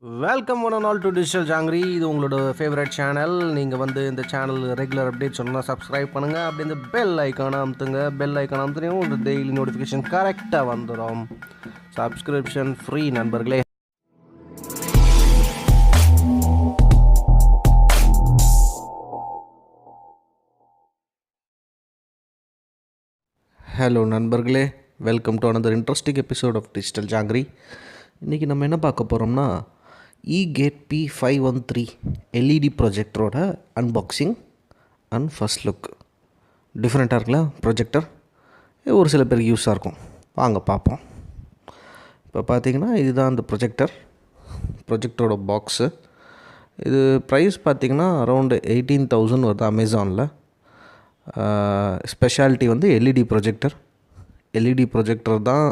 Welcome one and all to digital jangiri. இது உங்களோட favourite channel. நீங்கள் இந்த சேனல் ரெகுலர் அப்டேட் சொன்னால் சப்ஸ்கிரைப் பண்ணுங்கள். அப்படி இந்த பெல் ஐக்கானை அமுத்துங்க. பெல் ஐக்கானை அமுத்துனையும் ஒரு டெய்லி நோட்டிஃபிகேஷன் கரெக்டாக வந்துடும். சப்ஸ்கிரிப்ஷன் ஃப்ரீ நண்பர்களே. ஹலோ நண்பர்களே, welcome to another interesting episode of digital Jangiri. இன்றைக்கி நம்ம என்ன பார்க்க போகிறோம்னா Egate P513 எல்இடி ப்ரொஜெக்டரோட அன்பாக்சிங் அண்ட் ஃபர்ஸ்ட் லுக். டிஃப்ரெண்ட்டாக இருக்குல்ல ப்ரொஜெக்டர், ஒரு சில பேருக்கு யூஸாக இருக்கும். வாங்க பார்ப்போம். இப்போ பார்த்தீங்கன்னா இதுதான் அந்த ப்ரொஜெக்டரோட பாக்ஸு. இது ப்ரைஸ் பார்த்திங்கன்னா அரௌண்டு 18,000 வருது அமேசானில். ஸ்பெஷாலிட்டி எல்இடி ப்ரொஜெக்டர் தான்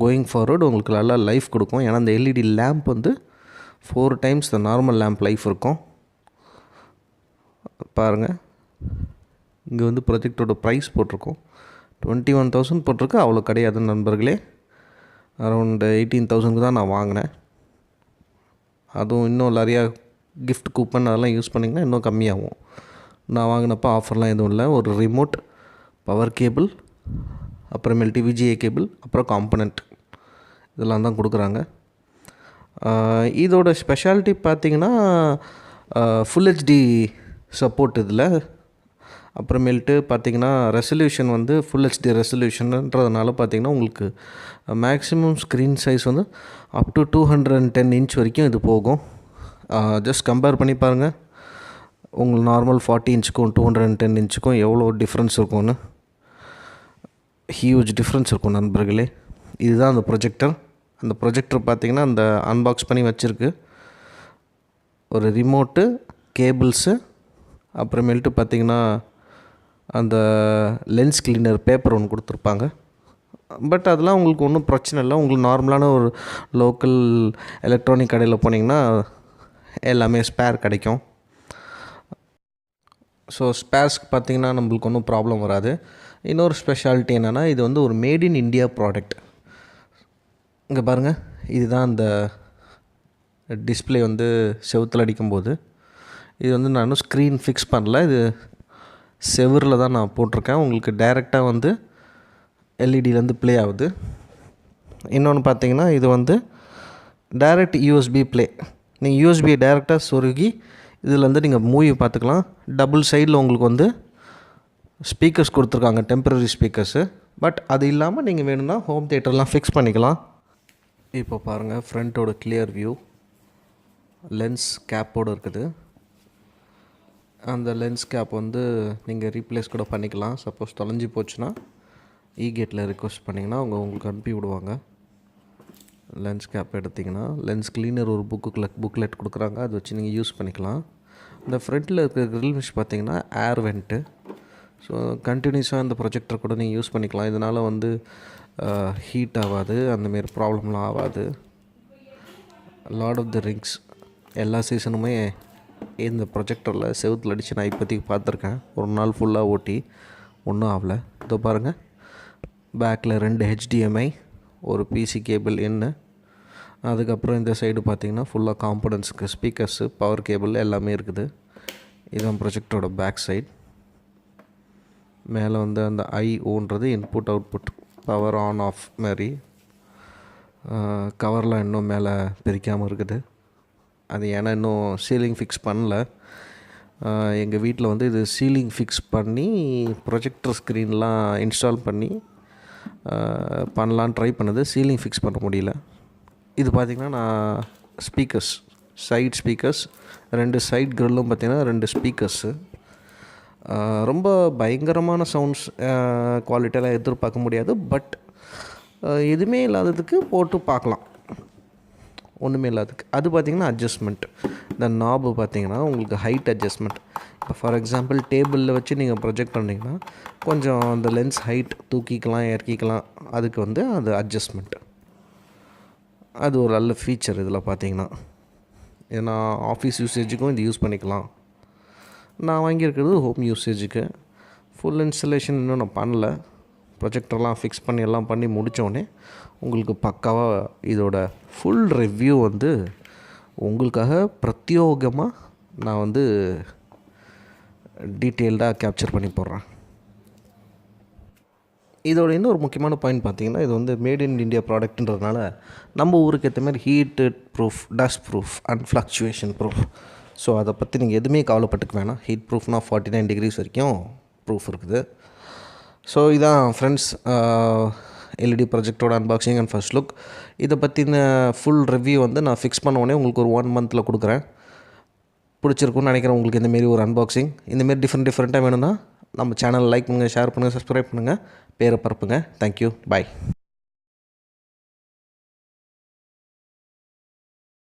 கோயிங் ஃபார்வர்டு உங்களுக்கு நல்லா லைஃப் கொடுக்கும். ஏன்னா அந்த LED lamp 4 times the normal lamp life இருக்கும். பாருங்கள், இங்கே ப்ரொஜெக்டரோட ப்ரைஸ் போட்டிருக்கோம் 21,000 போட்டிருக்கு. அவ்வளோ கிடையாது நண்பர்களே, அரௌண்டு 18,000 தான் நான் வாங்கினேன். அதுவும் இன்னும் நிறையா கிஃப்ட் கூப்பன் அதெல்லாம் யூஸ் பண்ணிங்கன்னா இன்னும் கம்மியாகும். நான் வாங்கினப்போ ஆஃபர்லாம் எதுவும் இல்லை. ஒரு ரிமோட், பவர் கேபிள், அப்புறமேல்ட்டு விஜிஏ கேபிள், அப்புறம் காம்பனண்ட் இதெல்லாம் தான் கொடுக்குறாங்க. இதோட ஸ்பெஷாலிட்டி பார்த்திங்கன்னா ஃபுல் ஹெச்டி சப்போர்ட் இதில். அப்புறமேல்ட்டு பார்த்திங்கன்னா ரெசல்யூஷன் ஃபுல் ஹெச்டி ரெசல்யூஷன்ன்றதுனால பார்த்திங்கன்னா உங்களுக்கு maximum screen size up to 210 inch வரைக்கும் இது போகும். ஜஸ்ட் கம்பேர் பண்ணி பாருங்கள், உங்களுக்கு நார்மல் 40 inchக்கும் 210 inchக்கும் எவ்வளோ டிஃப்ரென்ஸ் இருக்கும்னு. ஹியூஜ் டிஃப்ரென்ஸ் இருக்கும் நண்பர்களே. இதுதான் அந்த ப்ரொஜெக்டர் பார்த்திங்கன்னா அந்த அன்பாக்ஸ் பண்ணி வச்சுருக்கு. ஒரு ரிமோட்டு, கேபிள்ஸு, அப்புறமேல்ட்டு பார்த்திங்கன்னா அந்த லென்ஸ் கிளீனர் பேப்பர் ஒன்று கொடுத்துருப்பாங்க. பட் அதெல்லாம் உங்களுக்கு ஒன்றும் பிரச்சனை இல்லை. உங்களுக்கு நார்மலான ஒரு லோக்கல் எலக்ட்ரானிக் கடையில் போனீங்கன்னா எல்லாமே ஸ்பேர் கிடைக்கும். ஸோ ஸ்பேர்ஸ்க்கு பார்த்திங்கன்னா நம்மளுக்கு ஒன்றும் ப்ராப்ளம் வராது. இன்னொரு ஸ்பெஷாலிட்டி என்னென்னா, இது ஒரு மேட் இன் இண்டியா ப்ராடக்ட். இங்கே பாருங்கள், இதுதான் அந்த டிஸ்பிளே செவுத்தில் அடிக்கும்போது இது நான் ஸ்க்ரீன் ஃபிக்ஸ் பண்ணல. இது செவரில் தான் நான் போட்டிருக்கேன். உங்களுக்கு டைரெக்டாக எல்இடியிலேருந்து ப்ளே ஆகுது. இன்னொன்று பார்த்தீங்கன்னா இது டைரக்ட் யூஎஸ்பி ப்ளே. நீங்கள் யூஎஸ்பியை டைரெக்டாக சொருகி இதில் நீங்கள் மூவி பார்த்துக்கலாம். டபுள் சைடில் உங்களுக்கு ஸ்பீக்கர்ஸ் கொடுத்துருக்காங்க, டெம்பரரி ஸ்பீக்கர்ஸு. பட் அது இல்லாமல் நீங்கள் வேணும்னா ஹோம் தியேட்டர்லாம் ஃபிக்ஸ் பண்ணிக்கலாம். இப்போ பாருங்கள், ஃப்ரண்ட்டோட கிளியர் வியூ, லென்ஸ் கேப்போடு இருக்குது. அந்த லென்ஸ் கேப் நீங்கள் ரீப்ளேஸ் கூட பண்ணிக்கலாம். சப்போஸ் தொலைஞ்சி போச்சுன்னா ஈகேட்டில் ரிக்வெஸ்ட் பண்ணிங்கன்னா அவங்க உங்களுக்கு அனுப்பி விடுவாங்க. லென்ஸ் கேப் எடுத்திங்கன்னா லென்ஸ் கிளீனர் ஒரு புக்லெட் கொடுக்குறாங்க, அதை வச்சு நீங்கள் யூஸ் பண்ணிக்கலாம். இந்த ஃப்ரண்ட்டில் இருக்கிற கிரில் மிஷ் பார்த்திங்கன்னா ஏர் வெண்ட்டு. ஸோ கண்டினியூஸாக இந்த ப்ரொஜெக்டர் கூட நீங்கள் யூஸ் பண்ணிக்கலாம். இதனால் ஹீட் ஆகாது, அந்தமாரி ப்ராப்ளம்லாம் ஆகாது. லார்ட் ஆஃப் த ரிங்ஸ் எல்லா சீசனுமே இந்த ப்ரொஜெக்டரில் செவுத்தில் அடித்து நான் இப்போதைக்கு பார்த்துருக்கேன். ஒரு நாள் ஃபுல்லாக ஓட்டி ஒன்றும் ஆகலை. இதோ பாருங்கள், பேக்கில் 2 HDMI, ஒரு பிசி கேபிள் என்ன, அதுக்கப்புறம் இந்த சைடு பார்த்திங்கன்னா ஃபுல்லாக காம்பனன்ட்ஸுக்கு ஸ்பீக்கர்ஸு, பவர் கேபிள் எல்லாமே இருக்குது. இதுதான் ப்ரொஜெக்டரோட பேக் சைட். மேலே அந்த ஐஓன்றது input output, power on off மாதிரி. கவர்லாம் இன்னும் மேலே பிரிக்காமல் இருக்குது. அது ஏன்னா இன்னும் சீலிங் ஃபிக்ஸ் பண்ணல. எங்கள் வீட்டில் இது சீலிங் ஃபிக்ஸ் பண்ணி ப்ரொஜெக்டர் ஸ்க்ரீன்லாம் இன்ஸ்டால் பண்ணி பண்ணலான்னு ட்ரை பண்ணுது. சீலிங் ஃபிக்ஸ் பண்ண முடியல. இது பார்த்திங்கன்னா நான் ஸ்பீக்கர்ஸ், சைட் ஸ்பீக்கர்ஸ், 2 சைட் கிரில்லும் பார்த்திங்கன்னா 2 ஸ்பீக்கர்ஸு. ரொம்ப பயங்கரமான சவுண்ட்ஸ் குவாலிட்டியெல்லாம் எதிர்பார்க்க முடியாது. பட் எதுவுமே இல்லாததுக்கு போட்டு பார்க்கலாம், ஒன்றுமே இல்லாததுக்கு. அது பார்த்திங்கன்னா அட்ஜஸ்ட்மெண்ட். இந்த நாபு பார்த்திங்கன்னா உங்களுக்கு ஹைட் அட்ஜஸ்ட்மெண்ட். இப்போ ஃபார் எக்ஸாம்பிள் டேபிளில் வச்சு நீங்கள் ப்ரொஜெக்ட் பண்ணிங்கன்னா கொஞ்சம் அந்த லென்ஸ் ஹைட் தூக்கிக்கலாம், இறக்கிக்கலாம். அதுக்கு அது அட்ஜஸ்ட்மெண்ட். அது ஒரு நல்ல ஃபீச்சர் இதில் பார்த்திங்கன்னா. ஏன்னா ஆஃபீஸ் யூசேஜுக்கும் இது யூஸ் பண்ணிக்கலாம். நான் வாங்கியிருக்கிறது ஹோம் யூசேஜுக்கு. ஃபுல் இன்ஸ்டலேஷன் இன்னும் நான் பண்ணல. ப்ரொஜெக்டர்லாம் ஃபிக்ஸ் பண்ணி எல்லாம் பண்ணி முடித்தோடனே உங்களுக்கு பக்காவாக இதோட ஃபுல் ரிவ்யூ உங்களுக்காக பிரத்யோகமாக நான் வந்து டீட்டெயில்டாக கேப்சர் பண்ணி போடுறேன். இதோட இன்னொரு முக்கியமான பாயிண்ட் பார்த்திங்கன்னா, இது வந்து மேட் இன் இண்டியா ப்ராடக்ட்ன்றதுனால நம்ம ஊருக்கு ஏற்ற மாதிரி heated proof, dust proof and fluctuation proof. So அதை பற்றி நீங்கள் எதுவுமே கவலைப்பட்டுக்க வேணாம். ஹீட் ப்ரூஃப்னால் 49 டிகிரிஸ் வரைக்கும் ப்ரூஃப் இருக்குது. ஸோ இதான் ஃப்ரெண்ட்ஸ் எல்இடி ப்ரொஜெக்டரோட அன்பாக்சிங் அண்ட் ஃபர்ஸ்ட் லுக். இதை பற்றின ஃபுல் ரிவ்யூ வந்து நான் ஃபிக்ஸ் பண்ண உடனே உங்களுக்கு ஒரு 1 மந்தில் கொடுக்குறேன். பிடிச்சிருக்குன்னு நினைக்கிறேன் உங்களுக்கு இந்தமாரி ஒரு அன்பாக்சிங். இந்தமாரி டிஃப்ரெண்ட்டாக வேணும்னா நம்ம சேனல் லைக் பண்ணுங்கள், ஷேர் பண்ணுங்கள், சப்ஸ்கிரைப் பண்ணுங்கள், பேரை பரப்புங்க. தேங்க்யூ, பாய்.